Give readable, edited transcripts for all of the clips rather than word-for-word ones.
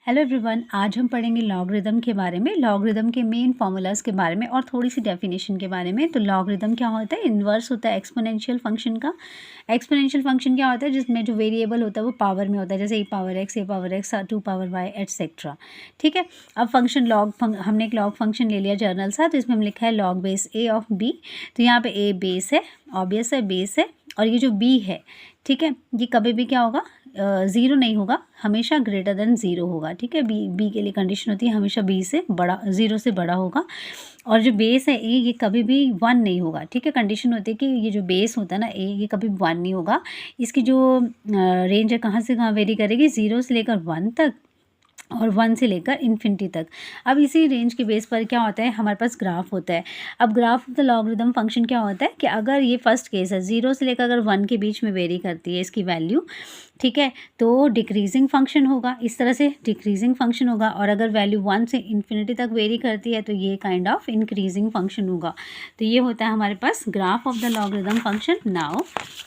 Hello everyone, आज हम पढ़ेंगे लॉगरिदम के बारे में, लॉगरिदम के मेन फार्मूलाज के बारे में और थोड़ी सी डेफिनेशन के बारे में। तो लॉगरिदम क्या होता है? इन्वर्स होता है एक्सपोनेंशियल फंक्शन का। एक्सपोनेंशियल फंक्शन क्या होता है? जिसमें जो वेरिएबल होता है वो पावर में होता है, जैसे A power X 2 power Y etcetera. ठीक है। अब फंक्शन हमने एक लॉग फंक्शन ले लिया जर्नल सा, तो इसमें हम लिखा है log base A of B. तो यहाँ पे ए बेस है, ऑब्वियस है बेस है, और ये जो बी है, ठीक है, ये कभी भी क्या होगा? ज़ीरो नहीं होगा, हमेशा ग्रेटर देन ज़ीरो होगा। ठीक है, बी के लिए कंडीशन होती है हमेशा बी से बड़ा, ज़ीरो से बड़ा होगा। और जो बेस है ए, ये कभी भी वन नहीं होगा। ठीक है, कंडीशन होती है कि ये जो बेस होता है ना ए, ये कभी वन नहीं होगा। इसकी जो रेंज है कहाँ से कहाँ वेरी करेगी? ज़ीरो से लेकर वन तक और 1 से लेकर इन्फिनिटी तक। अब इसी रेंज के बेस पर क्या होता है? हमारे पास ग्राफ होता है। अब graph of the logarithm function क्या होता है कि अगर ये फर्स्ट केस है, 0 से लेकर अगर 1 के बीच में वेरी करती है इसकी वैल्यू, ठीक है, तो डिक्रीजिंग फंक्शन होगा, इस तरह से डिक्रीजिंग फंक्शन होगा। और अगर वैल्यू 1 से इन्फिनिटी तक वेरी करती है तो ये काइंड ऑफ इंक्रीजिंग फंक्शन होगा। तो ये होता है हमारे पास graph of the logarithm function. Now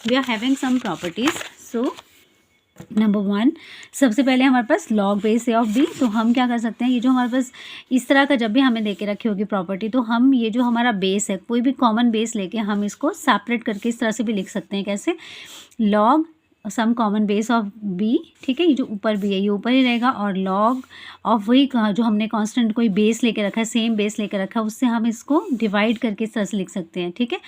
we are having some properties. So number 1, सबसे पहले हमारे पास log base A of B. तो हम क्या कर सकते हैं, ये जो हमारे पास इस तरह का जब भी हमें देके रखी होगी प्रॉपर्टी, तो हम ये जो हमारा बेस है, कोई भी कॉमन बेस लेके हम इसको सेपरेट करके इस तरह से भी लिख सकते हैं। कैसे? Log some common base of B, ठीक है, ये जो ऊपर भी है ये ऊपर ही रहेगा, और लॉग ऑफ वही जो हमने कांस्टेंट कोई बेस लेके रखा है, सेम बेस लेके रखा है, उससे हम इसको डिवाइड करके इस तरह से लिख सकते हैं। ठीक है,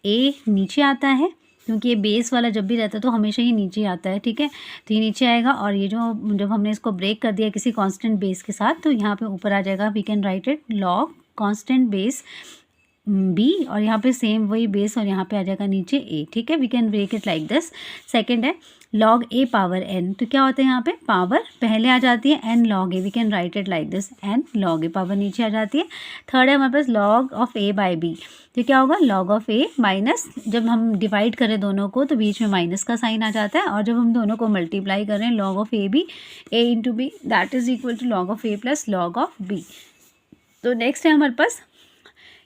ए नीचे आता है क्योंकि ये बेस वाला जब भी रहता है तो हमेशा ही नीचे आता है। ठीक है, तो ये नीचे आएगा, और ये जो जब हमने इसको ब्रेक कर दिया किसी कांस्टेंट बेस के साथ, तो यहाँ पे ऊपर आ जाएगा। We can write it log constant base B, और यहाँ पे सेम वही बेस, और यहाँ पे आ जाएगा नीचे ए। ठीक है, we can break it like this. Second है लॉग ए पावर एन। तो क्या होता है यहाँ पे? पावर पहले आ जाती है, N log A. We can write it like this, N log A, power नीचे आ जाती है। थर्ड है हमारे पास log of A by B. तो क्या होगा? लॉग ऑफ ए माइनस, जब हम डिवाइड करें दोनों को तो बीच में माइनस का साइन आ जाता है, और जब हम दोनों को मल्टीप्लाई करें log of A B, A into B, that is equal to log of A plus log of B. तो नेक्स्ट है हमारे पास,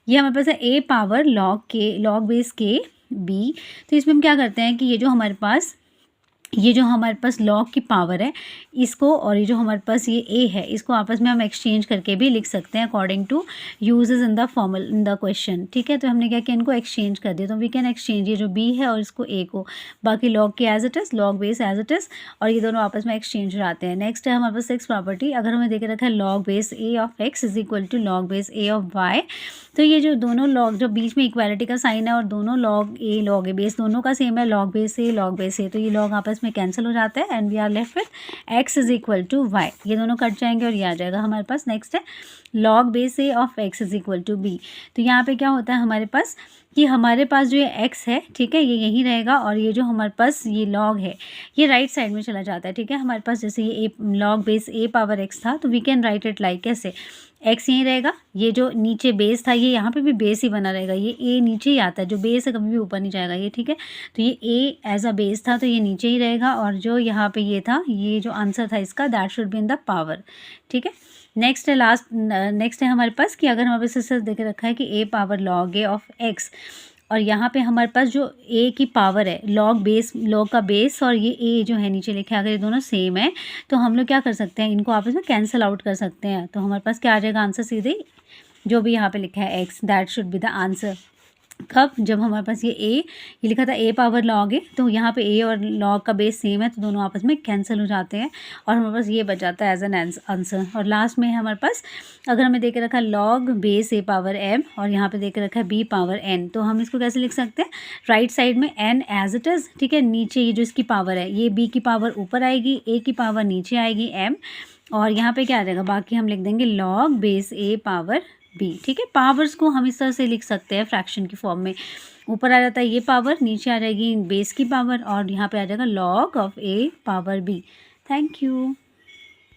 ये हमारे पास है ए पावर लॉग बेस के बी। तो इसमें हम क्या करते हैं कि ये जो हमारे पास लॉग की पावर है इसको, और ये जो हमारे पास ये ए है, इसको आपस में हम एक्सचेंज करके भी लिख सकते हैं according to uses in the question. ठीक है, तो हमने क्या किया, इनको एक्सचेंज कर दिया। तो वी कैन एक्सचेंज ये जो बी है और इसको ए को, बाकी लॉग के as it is, log base as it is, और ये दोनों आपस में एक्सचेंज हो जाते हैं। नेक्स्ट है हमारे पास सिक्स प्रॉपर्टी। अगर हमें देखे रखा है log base A of X is equal to log base A of Y, तो ये जो दोनों लॉग, जो बीच में इक्वालिटी का साइन है और दोनों लॉग ए बेस दोनों का सेम है, लॉग बेस ए, तो ये लॉग आपस में कैंसिल हो जाता है, and we are left with X is equal to Y. ये दोनों कट जाएंगे और ये आ जाएगा हमारे पास। नेक्स्ट है log base A of X is equal to B. तो यहाँ पे क्या होता है हमारे पास कि हमारे पास जो ये एक्स है, ठीक है, ये यहीं रहेगा, और ये जो हमारे पास ये लॉग है ये राइट साइड में चला जाता है। ठीक है, हमारे पास जैसे ये log base A power X था, तो we can write it like कैसे? एक्स यहीं रहेगा, ये जो नीचे बेस था ये यहाँ पे भी बेस ही बना रहेगा, ये ए नीचे ही आता है, जो बेस है कभी भी ऊपर नहीं जाएगा ये। ठीक है, तो ये ए एज अ बेस था तो ये नीचे ही रहेगा, और जो यहाँ पे ये था, ये जो आंसर था इसका, that should be in the power. ठीक है, नेक्स्ट है हमारे पास कि अगर हमारे पास देख रखा है कि A power log A of X, और यहाँ पे हमारे पास जो ए की पावर है, लॉग का बेस और ये ए जो है नीचे लिखे, अगर ये दोनों सेम है तो हम लोग क्या कर सकते हैं, इनको आपस में कैंसिल आउट कर सकते हैं। तो हमारे पास क्या आ जाएगा आंसर? सीधे जो भी यहाँ पे लिखा है x, that should be the answer. कब? जब हमारे पास ये लिखा था ए पावर लॉग है, तो यहाँ पे ए और लॉग का बेस सेम है, तो दोनों आपस में कैंसिल हो जाते हैं, और हमारे पास ये बच जाता है एज एन आंसर। और लास्ट में है हमारे पास, अगर हमें देके रखा है log base A power M, और यहाँ पे देके रखा है बी पावर एन, तो हम इसको कैसे लिख सकते हैं? राइट साइड में एन एज इट इज़, ठीक है, नीचे ये जो इसकी पावर है, ये बी की पावर ऊपर आएगी, ए की पावर नीचे आएगी एम, और यहाँ पे क्या आ जाएगा? बाकी हम लिख देंगे log base A power B. ठीक है, पावर्स को हम इस तरह से लिख सकते हैं फ्रैक्शन की फॉर्म में। ऊपर आ जाता है ये पावर, नीचे आ जाएगी बेस की पावर, और यहाँ पे आ जाएगा log of A power B. Thank you.